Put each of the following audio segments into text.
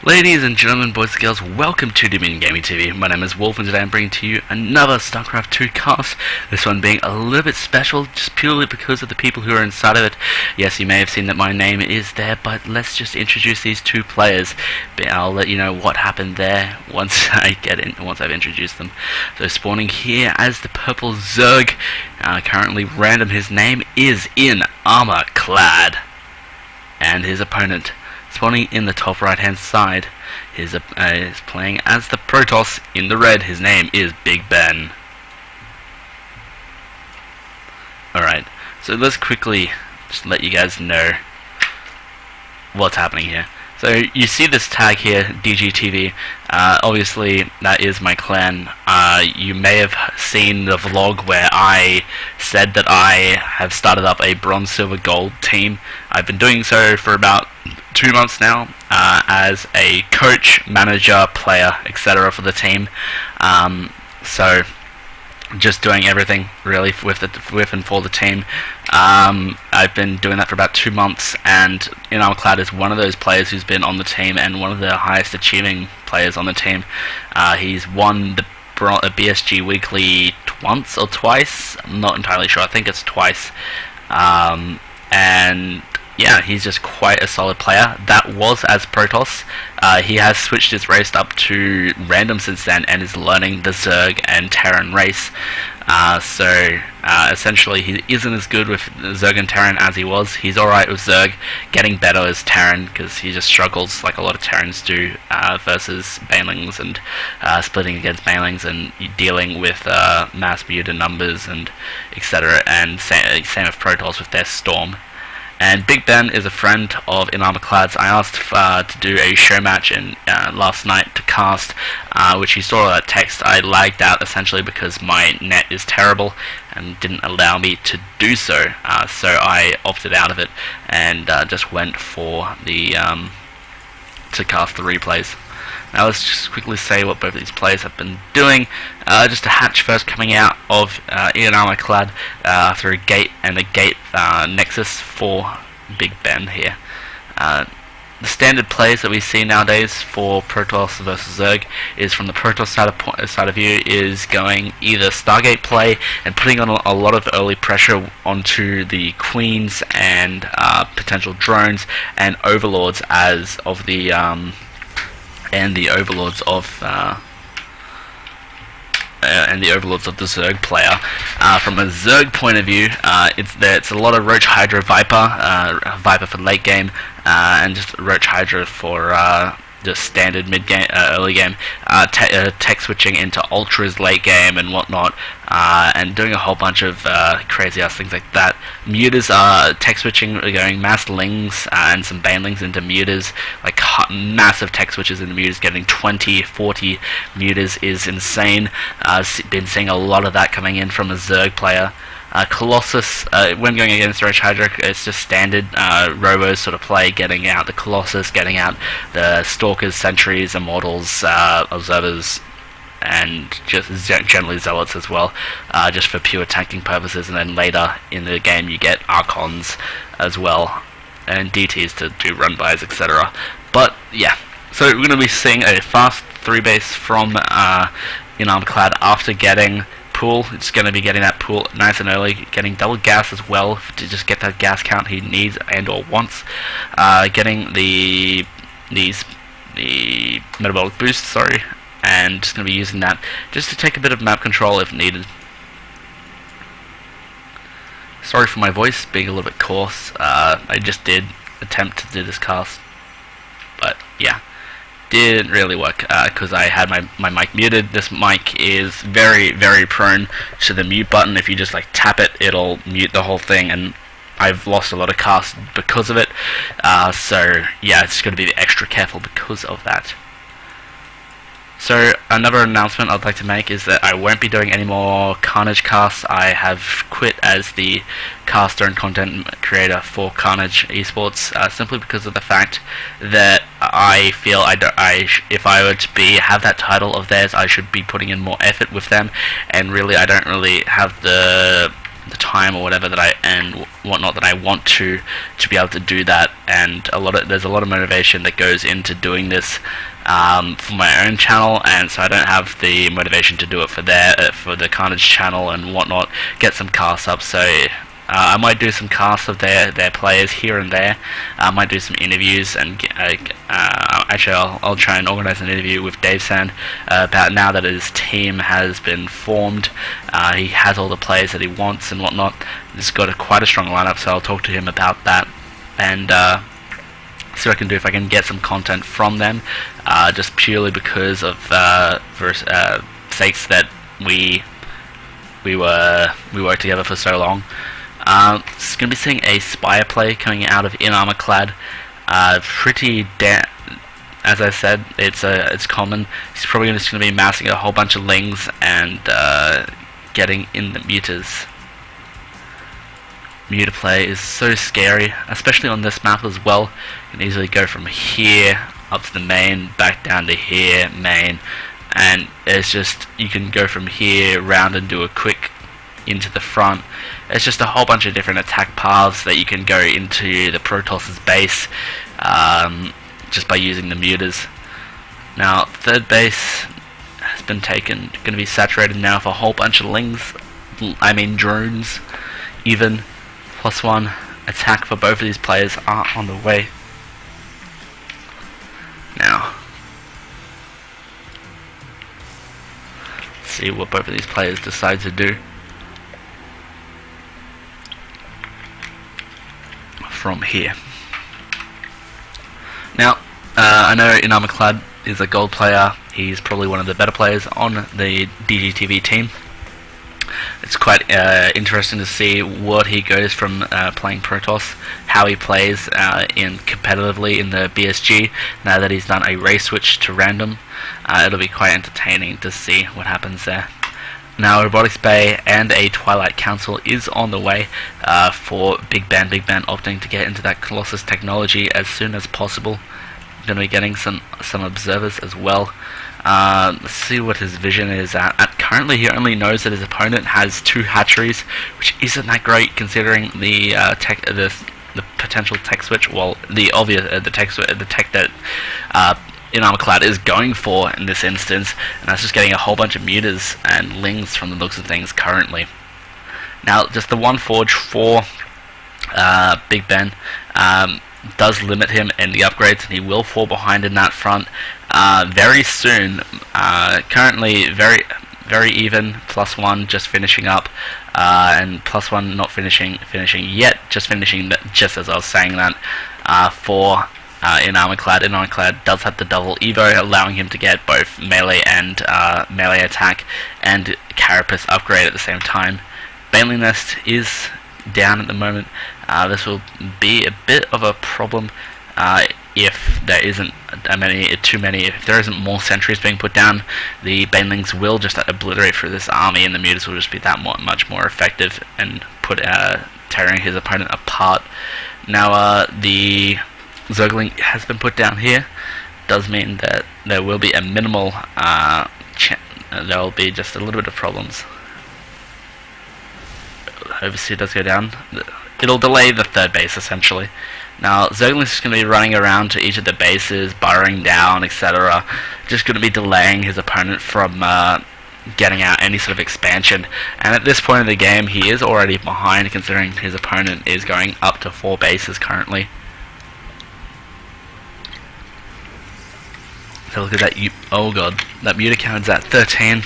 Ladies and gentlemen, boys and girls, welcome to DGTV. My name is Wolf, and today I'm bringing to you another Starcraft 2 cast. This one being a little bit special, just purely because of the people who are inside of it. Yes, you may have seen that my name is there, but let's just introduce these two players. I'll let you know what happened there once I've introduced them. So spawning here as the purple Zerg, currently random. His name is InArmourClad, and his opponent, spawning in the top right hand side, is playing as the Protoss in the red. His name is BigBen. Alright, so let's quickly just let you guys know what's happening here. So you see this tag here, DGTV. Obviously that is my clan. You may have seen the vlog where I said that I have started up a bronze, silver, gold team. I've been doing so for about 2 months now, as a coach, manager, player, etc. for the team. So just doing everything really with and for the team. I've been doing that for about 2 months, and InArmourClad is one of those players who's been on the team and one of the highest achieving players on the team. He's won the BSG Weekly once or twice. I'm not entirely sure. I think it's twice. And yeah, he's just quite a solid player. That was as Protoss. He has switched his race up to random since then and is learning the Zerg and Terran race. Essentially he isn't as good with Zerg and Terran as he was. He's alright with Zerg, getting better as Terran because he just struggles like a lot of Terrans do versus Banelings, and splitting against Banelings and dealing with mass mutant numbers and etc. And same with Protoss with their Storm. And BigBen is a friend of InArmourClad's. I asked to do a show match last night to cast, which he saw that text. I lagged out essentially because my net is terrible and didn't allow me to do so. So I opted out of it and just went for the to cast the replays. Now let's just quickly say what both of these players have been doing. Just a hatch first coming out of InArmourClad through a gate and a gate nexus for BigBen here. The standard plays that we see nowadays for Protoss versus Zerg is, from the Protoss side of view, is going either Stargate play and putting on a lot of early pressure onto the Queens and potential drones and Overlords as of the overlords of the Zerg player. From a Zerg point of view, it's a lot of Roach Hydra Viper, Viper for late game, and just Roach Hydra for just standard mid game, early game, tech switching into ultras late game and whatnot, and doing a whole bunch of crazy ass things like that. Mutas are tech switching, going mass lings and some banelings into mutas, like massive tech switches into mutas. Getting 20, 40 mutas is insane. Been seeing a lot of that coming in from a Zerg player. Colossus, when going against Roach Hydra, it's just standard Robos sort of play, getting out the Colossus, getting out the Stalkers, Sentries, Immortals, Observers, and just generally Zealots as well, just for pure tanking purposes. And then later in the game you get Archons as well, and DTs to do run-bys, etc. But yeah, so we're going to be seeing a fast 3-base from InArmourClad after getting pool. It's going to be getting that pool nice and early, getting double gas as well to just get that gas count he needs and or wants, getting the metabolic boost, sorry, and just going to be using that just to take a bit of map control if needed. Sorry for my voice being a little bit coarse. I just did attempt to do this cast, but yeah, didn't really work because I had my mic muted. This mic is very, very prone to the mute button. If you just like tap it, it'll mute the whole thing, and I've lost a lot of casts because of it. So yeah, it's going to be extra careful because of that. So another announcement I'd like to make is that I won't be doing any more Carnage casts. I have quit as the caster and content creator for Carnage Esports, simply because of the fact that I feel if I were to have that title of theirs, I should be putting in more effort with them, and really I don't really have the the time or whatever that and whatnot that I want to be able to do that. And there's a lot of motivation that goes into doing this for my own channel, and so I don't have the motivation to do it for the Carnage channel and whatnot. Get some casts up, so I might do some casts of their players here and there. I might do some interviews, and actually I'll try and organize an interview with Dave Sand about now that his team has been formed. He has all the players that he wants and whatnot. He's got quite a strong lineup, so I'll talk to him about that and see what I can do if I can get some content from them, just purely because of sakes that we worked together for so long. It's going to be seeing a Spire play coming out of InArmourClad. As I said, it's common. He's probably just going to be massing a whole bunch of lings and getting in the mutas. Muta play is so scary, especially on this map as well. You can easily go from here up to the main, back down to here, main, and it's just, you can go from here round and do a quick into the front. It's just a whole bunch of different attack paths that you can go into the Protoss's base just by using the mutas. Now, third base has been taken, going to be saturated now with a whole bunch of lings, I mean drones even. +1 attack for both of these players are on the way. Now, let's see what both of these players decide to do from here. Now, I know InArmourClad is a gold player. He's probably one of the better players on the DGTV team. It's quite interesting to see what he goes from playing Protoss, how he plays competitively in the BSG, now that he's done a race switch to random. It'll be quite entertaining to see what happens there. Now, Robotics Bay and a Twilight Council is on the way for BigBen. BigBen opting to get into that Colossus technology as soon as possible. Going to be getting some observers as well. Let's see what his vision is at. Currently, he only knows that his opponent has 2 hatcheries, which isn't that great considering the potential tech switch. Well, the obvious the tech that InArmourClad is going for in this instance, and that's just getting a whole bunch of mutas and lings from the looks of things currently. Now, just the one forge for BigBen does limit him in the upgrades, and he will fall behind in that front very soon. Currently very even, +1 just finishing up, and +1 not finishing yet, just finishing just as I was saying that for InArmourClad. InArmourClad does have the double Evo, allowing him to get both melee and melee attack and Carapace upgrade at the same time. Baneling Nest is down at the moment. This will be a bit of a problem if there isn't if there isn't more sentries being put down. The Banelings will just obliterate through this army, and the mutas will just be that much more effective and tearing his opponent apart. Now, the Zergling has been put down here. Does mean that there will be a minimal there will be just a little bit of problems. Overseer does go down. It'll delay the third base essentially. Now, Zergling's just going to be running around to each of the bases, burrowing down, etc. Just going to be delaying his opponent from getting out any sort of expansion. And at this point in the game, he is already behind, considering his opponent is going up to 4 bases currently. So look at that. Oh god, that muta count's at 13.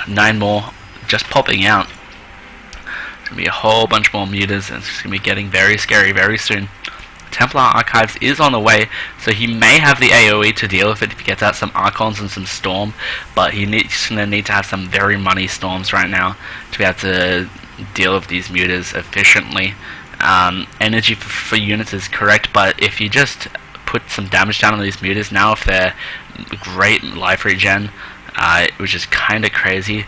9 more just popping out. There's going to be a whole bunch more mutas, and it's just going to be getting very scary very soon. Templar Archives is on the way, so he may have the AoE to deal with it if he gets out some Archons and some Storm, but he's going to need to have some very money Storms right now to be able to deal with these mutas efficiently. Energy for units is correct, but if you just put some damage down on these mutas now, if they're great life regen, which is kind of crazy,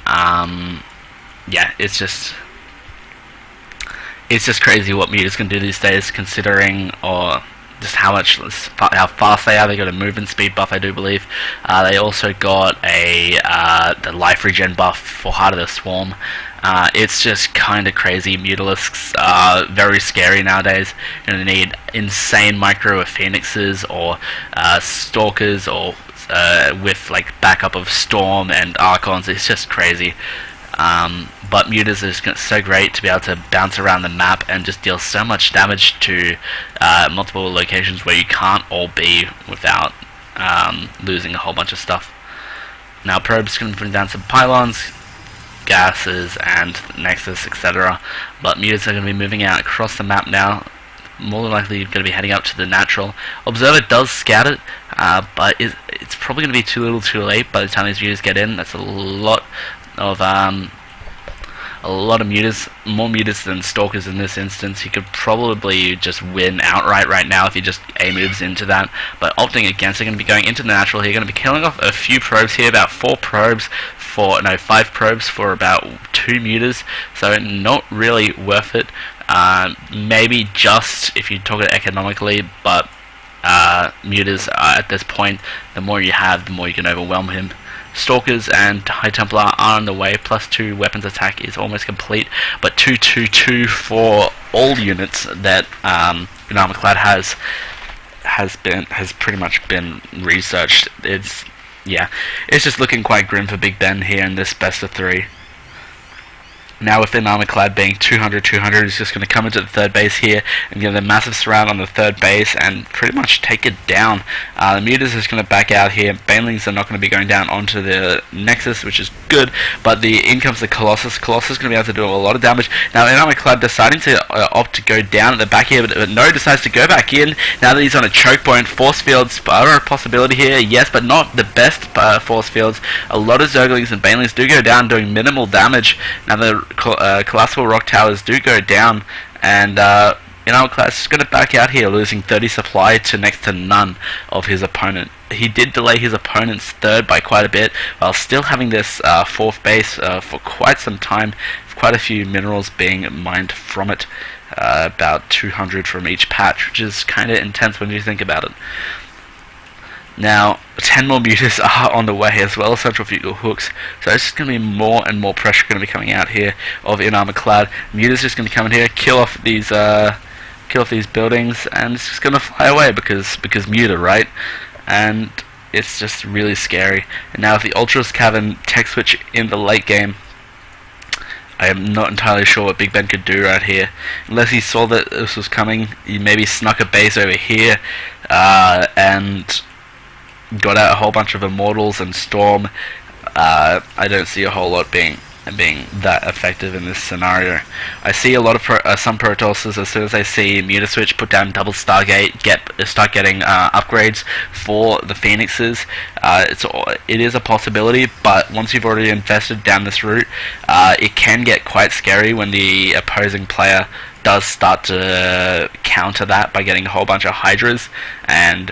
yeah, it's just crazy what mutas can do these days, considering just how fast they are. They got a movement speed buff, I do believe. They also got the life regen buff for Heart of the Swarm. It's just kind of crazy. Mutalisks are very scary nowadays. You're going to need insane micro of Phoenixes or Stalkers, or with like backup of Storm and Archons. It's just crazy. But Mutas is so great to be able to bounce around the map and just deal so much damage to multiple locations where you can't all be without losing a whole bunch of stuff. Now Probe's going to bring down some pylons, gases and nexus, etc. But Mutas are going to be moving out across the map now. More than likely going to be heading up to the natural. Observer does scout it, but it's probably going to be too little too late by the time these mutas get in. That's a lot of mutas, more mutas than stalkers in this instance. He could probably just win outright right now if he just A-moves into that, but opting against it, going to be going into the natural here, going to be killing off a few probes here, about 5 probes for about 2 mutas, so not really worth it. Maybe just if you talk it economically, but mutas at this point, the more you have, the more you can overwhelm him. Stalkers and High Templar are on the way, +2 weapons attack is almost complete, but 222 for all units that InArmourClad has pretty much been researched. It's just looking quite grim for BigBen here in this best of 3. Now with InArmourClad being 200, he's just going to come into the third base here and get a massive surround on the third base and pretty much take it down. The mutas is going to back out here. Banelings are not going to be going down onto the Nexus, which is good, but in comes the Colossus. Colossus is going to be able to do a lot of damage. Now InArmourClad deciding to opt to go down at the back here, but No decides to go back in now that he's on a choke point. Force fields are a possibility here, yes, but not the best force fields. A lot of Zerglings and Banelings do go down, doing minimal damage. Now the Colossal Rock Towers do go down, and InArmourClad is going to back out here, losing 30 supply to next to none of his opponent. He did delay his opponent's third by quite a bit, while still having this fourth base for quite some time, quite a few minerals being mined from it, about 200 from each patch, which is kind of intense when you think about it. Now, 10 more mutas are on the way, as well as centrifugal hooks, so it's just going to be more and more pressure going to be coming out here of InArmourClad. Mutas just going to come in here, kill off these buildings, and it's just going to fly away because muta, right? And it's just really scary. And now with the Ultras Cavern tech switch in the late game, I am not entirely sure what BigBen could do right here. Unless he saw that this was coming, he maybe snuck a base over here, and got out a whole bunch of Immortals and Storm. I don't see a whole lot being that effective in this scenario. I see a lot of some Protosses, as soon as they see Muta Switch, put down double Stargate, start getting upgrades for the Phoenixes. It is a possibility, but once you've already invested down this route, it can get quite scary when the opposing player does start to counter that by getting a whole bunch of Hydras and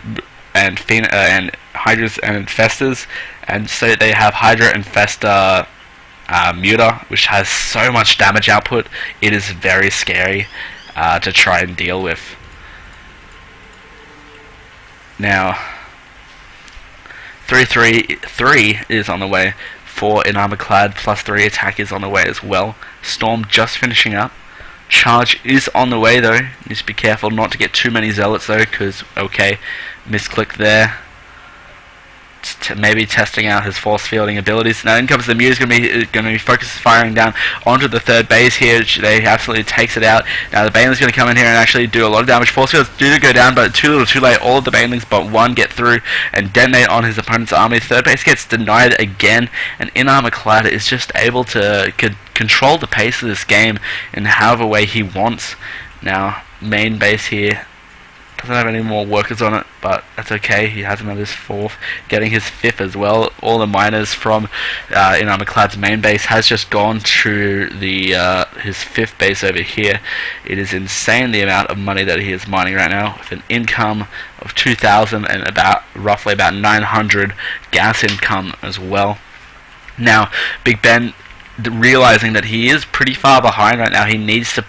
Hydras and Infestors, and so they have Hydra Infestor Muta, which has so much damage output. It is very scary to try and deal with. Now 333 is on the way for InArmourClad, +3 attack is on the way as well. Storm just finishing up. Charge is on the way though. Need to be careful not to get too many Zealots though, because okay, misclick there. Maybe testing out his force fielding abilities. Now in comes the Muse, going to be focused firing down onto the third base here. They absolutely takes it out. Now the Baneling's going to come in here and actually do a lot of damage. Force fields do go down, but too little too late. All of the Banelings but one get through and detonate on his opponent's army. Third base gets denied again, and InArmourClad is just able to control the pace of this game in however way he wants. Now main base here doesn't have any more workers on it, but that's okay. He has another fourth, getting his fifth as well. All the miners from InArmourClad's main base has just gone to the his fifth base over here. It is insane the amount of money that he is mining right now, with an income of 2,000 and roughly about 900 gas income as well. Now BigBen, realizing that he is pretty far behind right now, he needs to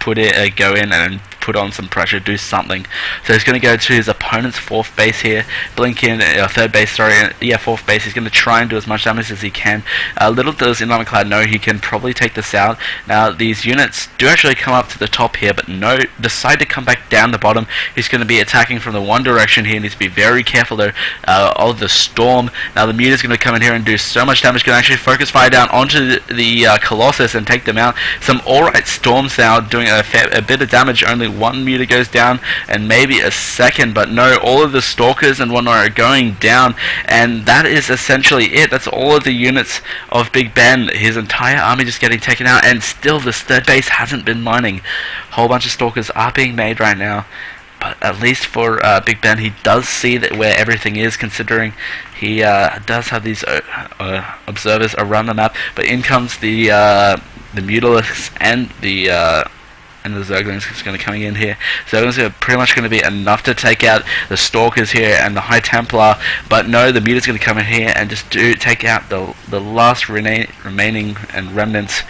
go in and put on some pressure, do something. So he's going to go to his opponent's 4th base here, blink in, 3rd base, sorry, yeah, 4th base. He's going to try and do as much damage as he can. Little does InArmourClad know he can probably take this out. Now these units do actually come up to the top here, but no, decide to come back down the bottom. He's going to be attacking from the one direction here. He needs to be very careful though of the storm. Now the Muta's going to come in here and do so much damage. Going to actually focus fire down onto the Colossus and take them out. Some alright storms now doing a bit of damage. Only one Muta goes down and maybe a second, but no, all of the Stalkers and whatnot are going down, and that is essentially it. That's all of the units of BigBen. His entire army just getting taken out, and still this 3rd base hasn't been mining. Whole bunch of Stalkers are being made right now, but at least for BigBen, he does see that where everything is, considering he does have these observers around the map. But in comes the Mutalisks and the Zerglings is going to coming in here. Zerglings are pretty much going to be enough to take out the Stalkers here and the High Templar, but no, the Muta's going to come in here and just take out the last remaining and remnants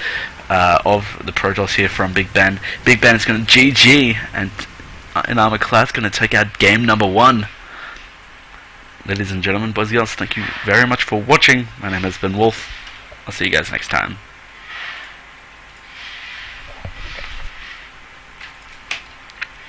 of the Protoss here from BigBen. BigBen is going to GG, and InArmourClad's going to take out game number 1. Ladies and gentlemen, boys and girls, thank you very much for watching. My name has been Wolf. I'll see you guys next time.